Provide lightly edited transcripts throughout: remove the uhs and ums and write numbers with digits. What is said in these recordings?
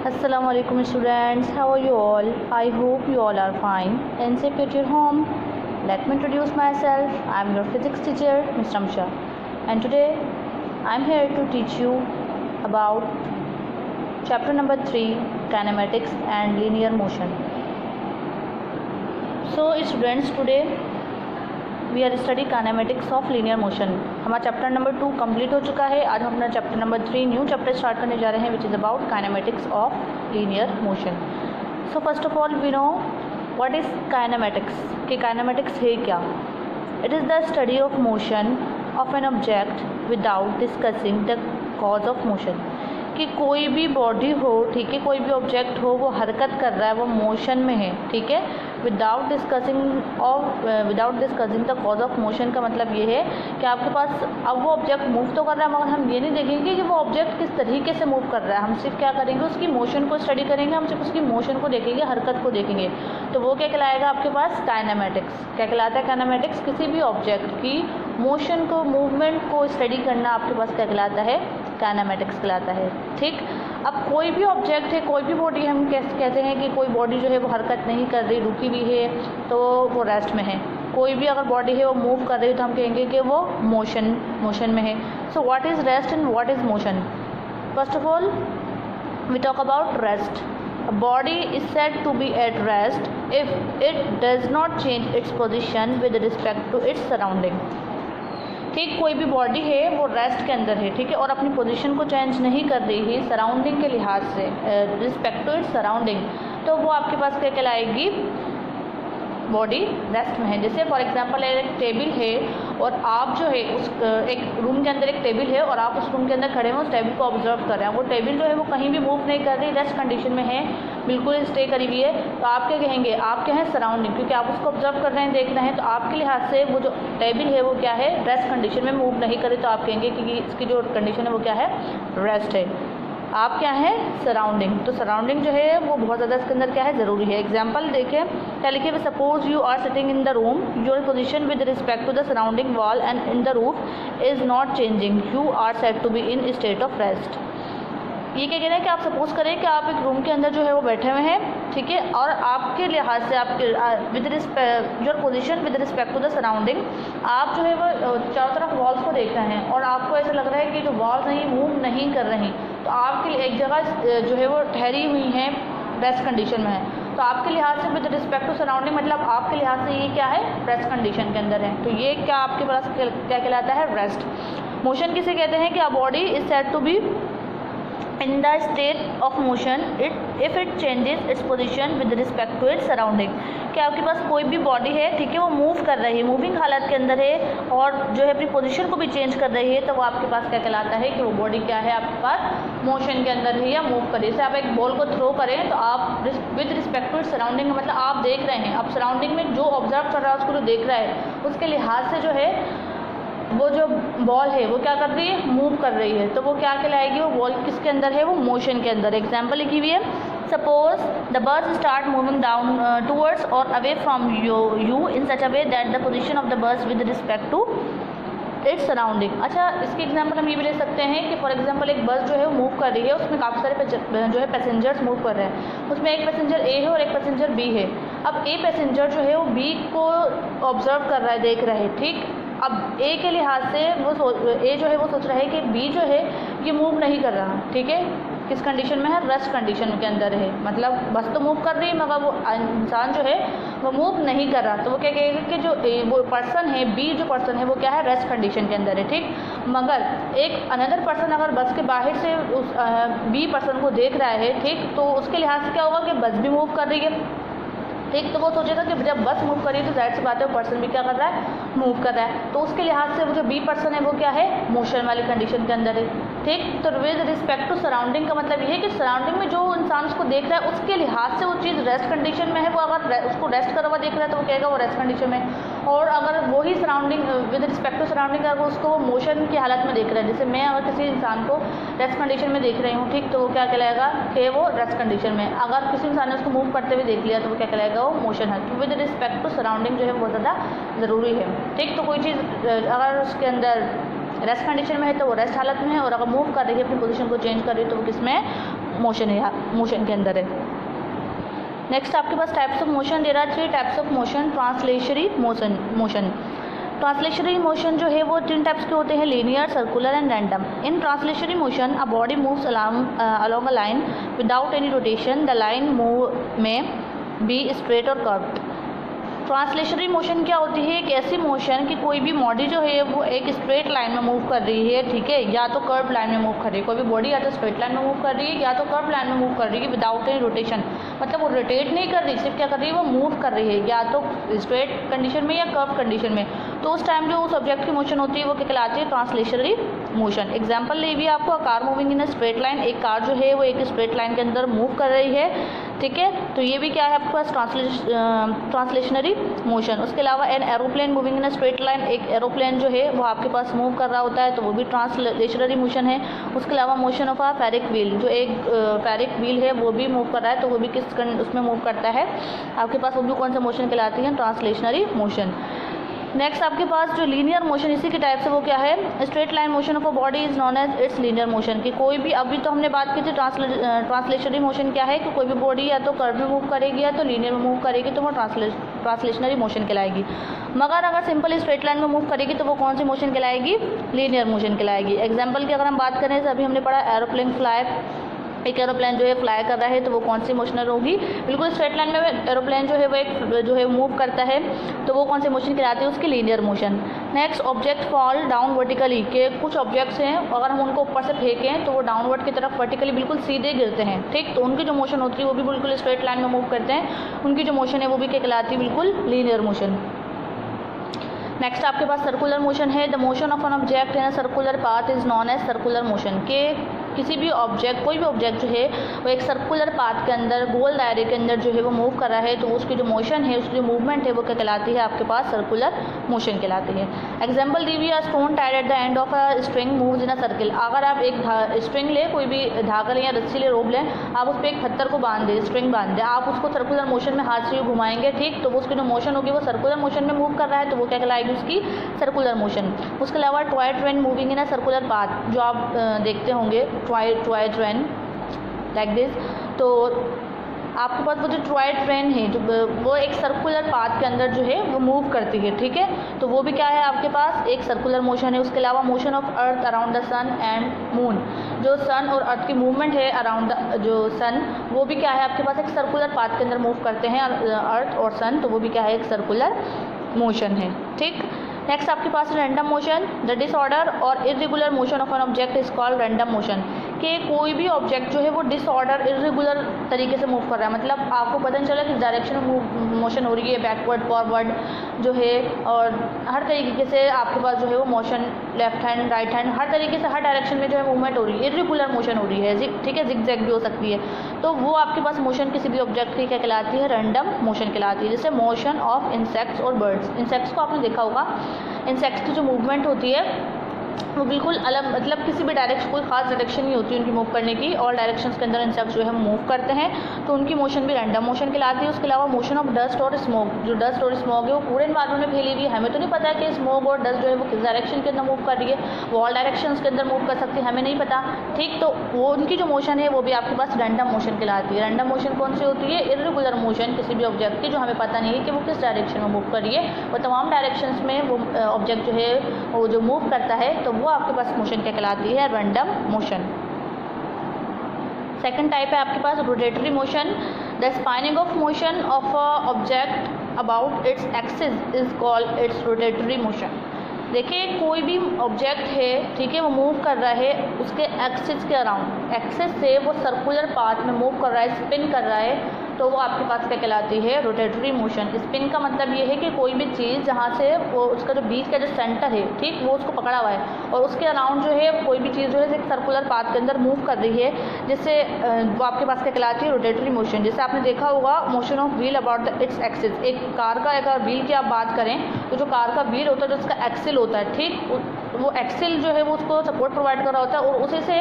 Assalamualaikum students, how are you all? I hope you all are fine and safe at your home. Let me introduce myself. I am your physics teacher, Ms. Ramsha, and today I am here to teach you about chapter number 3, kinematics and linear motion. So students, today we are study kinematics of linear motion. हमारा chapter number 2 complete हो चुका है. आज हम अपना chapter number 3 new chapter start करने जा रहे हैं, which is about kinematics of linear motion. So first of all we know what is kinematics. कि काइनेमेटिक्स है क्या. It is the study of motion of an object without discussing the cause of motion. कि कोई भी body हो, ठीक है, कोई भी ऑब्जेक्ट हो, वो हरकत कर रहा है, वो मोशन में है, ठीक है, without discussing the cause of motion. का मतलब ये है कि आपके पास अब वो ऑब्जेक्ट मूव तो कर रहा है, मगर हम ये नहीं देखेंगे कि वो ऑब्जेक्ट किस तरीके से मूव कर रहा है. हम सिर्फ क्या करेंगे, उसकी मोशन को स्टडी करेंगे, हम सिर्फ उसकी मोशन को देखेंगे, हरकत को देखेंगे. तो वो क्या कहलाएगा आपके पास, काइनेमेटिक्स. क्या कहलाता है काइनेमेटिक्स. किसी भी ऑब्जेक्ट की मोशन को, मूवमेंट को स्टडी करना आपके पास क्या कहलाता है, काइनेमेटिक्स कहलाता है. ठीक. अब कोई भी ऑब्जेक्ट है, कोई भी बॉडी, हम कहते हैं कि कोई बॉडी जो है वो हरकत नहीं कर रही, रुकी हुई है, तो वो रेस्ट में है. कोई भी अगर बॉडी है वो मूव कर रही है तो हम कहेंगे कि वो मोशन में है. So what is rest and what is motion. First of all we talk about rest. A body is said to be at rest if it does not change its position with respect to its surrounding. ठीक. कोई भी body है वो rest के अंदर है, ठीक है, और अपनी पोजीशन को चेंज नहीं कर रही है सराउंडिंग के लिहाज से, रिस्पेक्ट टू इट्स सराउंडिंग, तो वो आपके पास क्या कहलाएगी, बॉडी रेस्ट में है. जैसे फॉर एग्जांपल एक टेबल है और आप जो है उस एक रूम के अंदर एक टेबल है और आप उस रूम के अंदर खड़े हैं, उस टेबल को ऑब्जर्व कर रहे हैं. वो टेबल जो है वो कहीं भी मूव नहीं कर रही, रेस्ट कंडीशन में है, बिल्कुल स्टे करी हुई है. तो आप क्या कहेंगे, आप क्या है, सराउंडिंग, क्योंकि आप उसको ऑब्जर्व कर रहे हैं, देख रहे हैं, तो आपके लिहाज से वो जो टेबल है वो क्या है, रेस्ट कंडीशन में मूव नहीं करी. तो आप कहेंगे कि इसकी जो कंडीशन है वो क्या है, रेस्ट है. आप क्या है, सराउंडिंग. तो सराउंडिंग जो है वो बहुत ज़्यादा इसके अंदर क्या है, ज़रूरी है. एग्जांपल देखें, क्या लिखे हुए, suppose you are sitting in the room, your position with respect to the surrounding wall and in the roof is not changing, you are said to be in state of rest. ये क्या कह रहे हैं कि आप suppose करें कि आप एक रूम के अंदर जो है वो बैठे हुए हैं, ठीक है, और आपके लिहाज से आपके with respect your position with respect to the surrounding, आप जो है वो चारों तरफ वॉल्स को देख रहे हैं और आपको ऐसा लग रहा है कि जो वॉल्स हैं ये मूव नहीं कर रही, तो आपके लिए एक जगह जो है वो ठहरी हुई हैं, रेस्ट कंडीशन में है. तो आपके लिहाज से विद रिस्पेक्ट टू सराउंडिंग मतलब आपके लिहाज से ये क्या है, रेस्ट कंडीशन के अंदर है. तो ये क्या आपके पास क्या कहलाता है, रेस्ट. मोशन किसे कहते हैं कि a body is said to be in the state of motion if it changes its position with respect to its surrounding. कि आपके पास कोई भी बॉडी है, ठीक है, वो मूव कर रही है, मूविंग हालत के अंदर है और जो है अपनी पोजीशन को भी चेंज कर रही है, तो वो आपके पास क्या कहलाता है कि वो बॉडी क्या है, आपके पास मोशन के अंदर है या मूव कर रही है. जैसे आप एक बॉल को थ्रो करें तो आप with respect to its surrounding, मतलब आप देख रहे हैं, आप सराउंडिंग में जो ऑब्जर्व कर रहा है उसको जो देख रहा है उसके लिहाज से जो है वो जो बॉल है वो क्या कर रही है, मूव कर रही है. तो वो क्या कहलाएगी, वो बॉल किसके अंदर है, वो मोशन के अंदर. एग्जाम्पल लिखी हुई है, suppose the bus start moving down towards और away from you in such a way that the position of the bus with respect to its surrounding. अच्छा, इसके एग्जाम्पल हम ये भी ले सकते हैं कि फॉर एग्जाम्पल एक बस जो है वो मूव कर रही है, उसमें काफ़ी सारे जो है पैसेंजर्स मूव कर रहे हैं. उसमें एक पैसेंजर ए है और एक पैसेंजर बी है. अब ए पैसेंजर जो है वो बी को ऑब्जर्व कर रहा है, देख रहा है, ठीक. अब ए के लिहाज से वो ए जो है वो सोच रहा है कि बी जो है ये मूव नहीं कर रहा, ठीक है, किस कंडीशन में है, रेस्ट कंडीशन के अंदर है. मतलब बस तो मूव कर रही है मगर वो इंसान जो है वो मूव नहीं कर रहा. तो वो क्या कहेगा कि जो वो पर्सन है, बी जो पर्सन है वो क्या है, रेस्ट कंडीशन के अंदर है, ठीक. मगर एक अनदर पर्सन अगर बस के बाहर से उस बी पर्सन को देख रहा है, ठीक, तो उसके लिहाज से क्या होगा कि बस भी मूव कर रही है, ठीक. तो वो सोचेगा कि जब बस मूव करी तो जाहिर सी बात है वो पर्सन भी क्या कर रहा है, मूव कर रहा है. तो उसके लिहाज से वो जो बी पर्सन है वो क्या है, मोशन वाली कंडीशन के अंदर है, ठीक. तो विद रिस्पेक्ट टू सराउंडिंग का मतलब ये है कि सराउंडिंग में जो इंसान उसको देख रहा है उसके लिहाज से वो चीज़ रेस्ट कंडीशन में है. वो अगर उसको रेस्ट करा हुआ देख रहा है तो वो कहेगा वो रेस्ट कंडीशन में. और अगर वही surrounding with respect to surrounding अगर उसको वो मोशन की हालत में देख रहा है, जैसे मैं अगर किसी इंसान को रेस्ट कंडीशन में देख रही हूँ, ठीक, तो वो क्या कहलाएगा कि वो रेस्ट कंडीशन में. अगर किसी इंसान ने उसको मूव करते हुए देख लिया तो वो क्या कहलाएगा, वो मोशन है. तो विद रिस्पेक्ट टू सराउंडिंग जो है बहुत ज़्यादा ज़रूरी है, ठीक. तो कोई चीज़ अगर उसके अंदर रेस्ट कंडीशन में है तो वो रेस्ट हालत में है, और अगर मूव कर रही है, अपनी पोजीशन को चेंज कर रही है, तो वो किस में है, मोशन है, मोशन के अंदर है। नेक्स्ट आपके पास टाइप्स ऑफ मोशन दे रहा है, 3 types of motion. Translationary motion translationary motion जो है वो 3 टाइप्स के होते हैं, linear, circular and random. In translationary motion a body moves along a line without any rotation. The line move में बी स्ट्रेट और कर्व। ट्रांसलेशनरी मोशन क्या होती है? एक ऐसी मोशन कि कोई भी बॉडी जो है वो एक स्ट्रेट लाइन में मूव कर रही है, ठीक है, या तो कर्व लाइन में मूव कर रही है। कोई भी बॉडी या तो स्ट्रेट लाइन में मूव कर रही है या तो कर्व लाइन में मूव कर रही है विदाउट एनी रोटेशन। मतलब वो रोटेट नहीं कर रही, सिर्फ क्या कर रही है, वो मूव कर रही है या तो स्ट्रेट कंडीशन में या कर्व कंडीशन में। तो उस टाइम जो उस ऑब्जेक्ट की मोशन होती है वो क्या कहलाती है? ट्रांसलेशनरी मोशन। एग्जाम्पल ले भी आपको, car moving in a straight line, एक कार जो है वो एक स्ट्रेट लाइन के अंदर मूव कर रही है, ठीक है, तो ये भी क्या है आपके पास? ट्रांसलेशनरी मोशन। उसके अलावा an aeroplane moving in a straight line, एक एरोप्लेन जो है वो आपके पास मूव कर रहा होता है, तो वो भी ट्रांसलेशनरी मोशन है। उसके अलावा motion of a ferric wheel, जो एक फेरिक व्हील है वो भी मूव कर रहा है, तो वो भी किस उसमें मूव करता है आपके पास? वो भी कौन सा मोशन कहलाती है? ट्रांसलेशनरी मोशन। नेक्स्ट आपके पास जो लीनियर मोशन इसी की टाइप से वो क्या है? Straight line motion of a body is known as it's linear motion. कि कोई भी, अभी तो हमने बात की थी ट्रांसलेशनरी मोशन क्या है, कि कोई भी बॉडी या तो कर्व में मूव करेगी या तो लीनियर में मूव करेगी, तो वो ट्रांसलेशनरी मोशन कहलाएगी। मगर अगर सिंपल स्ट्रेट लाइन में मूव करेगी तो वो कौन सी मोशन कहलाएगी? लीनियर मोशन कहलाएगी। एग्जाम्पल की अगर हम बात करें तो अभी हमने पढ़ा एरोप्लेन फ्लाई, एक एरोप्लेन जो है फ्लाई कर रहा है, तो वो कौन सी मोशन होगी? बिल्कुल स्ट्रेट लाइन में एरोप्लेन जो है वो एक जो है मूव करता है, तो वो कौन सी मोशन कहलाती है? उसकी linear motion. Next object fall down vertically, के कुछ ऑब्जेक्ट्स हैं अगर हम उनको ऊपर से फेंकें तो वो डाउनवर्ड की तरफ वर्टिकली बिल्कुल सीधे गिरते हैं, ठीक, तो उनकी जो मोशन होती है वो भी बिल्कुल स्ट्रेट लाइन में मूव करते हैं, उनकी जो मोशन है वो भी क्या कहलाती है? बिल्कुल लीनियर मोशन। नेक्स्ट आपके पास सर्कुलर मोशन है। The motion of an object in a circular path is known as circular motion. के किसी भी ऑब्जेक्ट, कोई भी ऑब्जेक्ट जो है वो एक सर्कुलर पाथ के अंदर, गोल दायरे के अंदर जो है वो मूव कर रहा है, तो उसकी जो मोशन है, उसकी जो मूवमेंट है वो क्या कहलाती है? आपके पास सर्कुलर मोशन कहलाती है। एग्जाम्पल दी हुई, stone tied at the end of a string moves in a circle. अगर आप एक स्ट्रिंग ले, कोई भी धागा लें या रस्सी ले, रोप लें, आप उस पर एक पत्थर को बांध दें, स्ट्रिंग बांध दें, आप उसको सर्कुलर मोशन में हाथ से घुमाएंगे, ठीक, तो वो उसकी जो मोशन होगी वो सर्कुलर मोशन में मूव कर रहा है, तो वो क्या कहलाएगी? उसकी सर्कुलर मोशन। उसके अलावा toy train moving in a circular path, जो आप देखते होंगे टॉय ट्रेन लाइक दिस, तो आपके पास वो जो टॉय ट्रेन है जो वो एक सर्कुलर पाथ के अंदर जो है वो मूव करती है, ठीक है, तो वो भी क्या है आपके पास? एक सर्कुलर मोशन है। उसके अलावा motion of earth around the sun and moon, जो सन और अर्थ की मूवमेंट है अराउंड द जो सन, वो भी क्या है आपके पास? एक सर्कुलर पाथ के अंदर मूव करते हैं अर्थ और सन, तो वो भी क्या है? एक सर्कुलर मोशन है, ठीक। नेक्स्ट आपके पास रैंडम मोशन। द डिसऑर्डर और irregular motion of an object is called random motion. कि कोई भी ऑब्जेक्ट जो है वो डिसऑर्डर, इरेगुलर तरीके से मूव कर रहा है, मतलब आपको पता नहीं चला कि डायरेक्शन में मोशन हो रही है, बैकवर्ड फॉरवर्ड जो है, और हर तरीके से आपके पास जो है वो motion left hand right hand हर तरीके से हर डायरेक्शन में जो है मूवमेंट हो रही है, इरेगुलर मोशन हो रही है, ठीक है, जिग-जैग भी हो सकती है, तो वो आपके पास मोशन किसी भी ऑब्जेक्ट की क्या कहलाती है? रैंडम मोशन कहलाती है। जैसे मोशन ऑफ इंसेक्ट्स और बर्ड्स। इंसेक्ट्स को आपने देखा होगा, इंसेक्ट्स की जो मूवमेंट होती है वो बिल्कुल अलग, मतलब किसी भी डायरेक्शन, कोई खास डायरेक्शन नहीं होती उनकी मूव करने की, ऑल डायरेक्शंस के अंदर इंसेक्ट्स जो है मूव करते हैं, तो उनकी मोशन भी रैंडम मोशन कहलाती है। उसके अलावा मोशन ऑफ डस्ट और स्मोक, जो डस्ट और स्मोक है वो पूरे एनवायरमेंट में फैली हुई है, हमें तो नहीं पता कि स्मोक और डस्ट जो है वो किस डायरेक्शन के अंदर मूव कर रही है, वो ऑल डायरेक्शंस के अंदर मूव कर सकती है, हमें नहीं पता, ठीक, तो वो उनकी जो मोशन है वो भी आपके पास रैंडम मोशन कहलाती है। रैंडम मोशन कौन सी होती है? इरेगुलर मोशन किसी भी ऑब्जेक्ट की, जो हमें पता नहीं है कि वो किस डायरेक्शन में मूव कर रही है, वो तमाम डायरेक्शंस में वो ऑब्जेक्ट जो है वो जो मूव करता है, तो वो आपके पास मोशन क्या कहलाती है? Random motion. सेकंड टाइप है आपके पास rotatory motion. The spinning of motion of a object about its axis is called its rotatory motion. देखिए कोई भी ऑब्जेक्ट है, ठीक है, वो मूव कर रहा है उसके एक्सिस के अराउंड, एक्सिस से वो सर्कुलर पाथ में मूव कर रहा है, स्पिन कर रहा है, तो वो आपके पास क्या कहलाती है? Rotatory motion. स्पिन का मतलब ये है कि कोई भी चीज़ जहाँ से वो उसका जो बीच का जो सेंटर है, ठीक, वो उसको पकड़ा हुआ है और उसके अराउंड जो है कोई भी चीज़ जो है एक सर्कुलर पाथ के अंदर मूव कर रही है, जिससे वो आपके पास क्या कहलाती है? Rotatory motion. जैसे आपने देखा होगा motion of wheel about the its axis. एक कार का अगर व्हील की आप बात करें तो जो कार का व्हील होता है, जो उसका एक्सिल होता है, ठीक, वो एक्सिल जो है वो उसको सपोर्ट प्रोवाइड कर रहा होता है और उसी से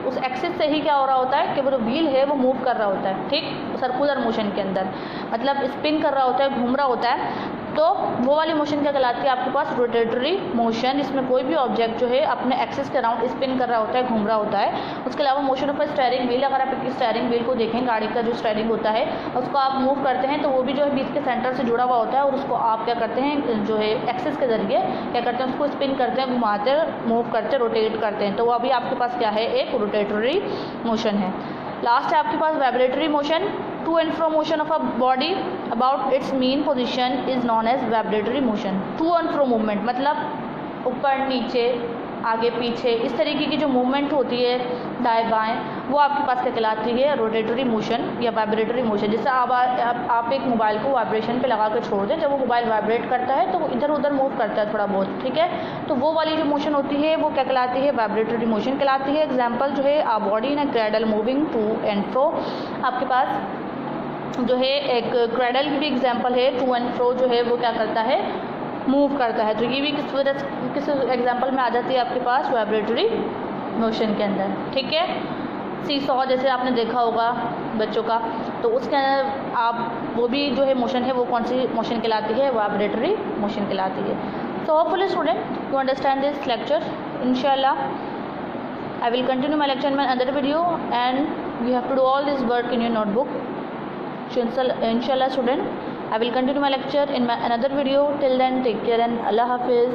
उस एक्सिस से ही क्या हो रहा होता है कि वो जो व्हील है वो मूव कर रहा होता है, ठीक, सर्कुलर मोशन के अंदर, मतलब स्पिन कर रहा होता है, घूम रहा होता है। तो वो वाली मोशन क्या कहलाती है आपके पास, रोटेटरी मोशन। इसमें कोई भी ऑब्जेक्ट जो है अपने एक्सिस के अराउंड स्पिन कर रहा होता है, घूम रहा होता है। उसके अलावा मोशन ऑफ स्टीयरिंग व्हील, अगर आप एक स्टीयरिंग व्हील को देखें, गाड़ी का जो स्टीयरिंग होता है उसको आप मूव करते हैं तो वो भी जो है बीच के सेंटर से जुड़ा हुआ होता है और उसको आप क्या करते हैं जो है एक्सिस के ज़रिए क्या करते हैं, उसको स्पिन करते हैं, घुमाते, मूव करते, रोटेट करते हैं। तो वो अभी आपके पास क्या है, एक रोटेटरी मोशन है। लास्ट है आपके पास vibratory motion. To and fro motion of a body about its mean position is known as vibratory motion. To and fro movement मतलब ऊपर नीचे, आगे पीछे, इस तरीके की जो मूवमेंट होती है दाएं बाएं, वो आपके पास क्या कहलाती है, रोटेटरी मोशन या वाइब्रेटरी मोशन। जैसे आप एक मोबाइल को वाइब्रेशन पे लगा कर छोड़ दें, जब वो मोबाइल वाइब्रेट करता है तो वो इधर उधर मूव करता है थोड़ा बहुत, ठीक है। तो वो वाली जो मोशन होती है वो क्या कहलाती है, वाइब्रेटरी मोशन कहलाती है। एग्जाम्पल जो है, a body in a cradle moving to and fro. आपके पास जो है एक क्रैडल की भी एग्जाम्पल है, टू एंड फ्रो जो है वो क्या करता है, मूव करता है। तो ये भी किस एग्जाम्पल में आ जाती है आपके पास, वाइब्रेटरी मोशन के अंदर, ठीक है। सी सॉ जैसे आपने देखा होगा बच्चों का, तो उसके अंदर आप वो भी जो है मोशन है वो कौन सी मोशन कहलाती है, वाइब्रेटरी मोशन कहलाती है। So hopefully student you understand this lecture. इंशाल्लाह I will continue my lecture in my another video and you have to do all this work in your notebook. So inshallah student, I will continue my lecture in my another video. Till then, take care and Allah Hafiz.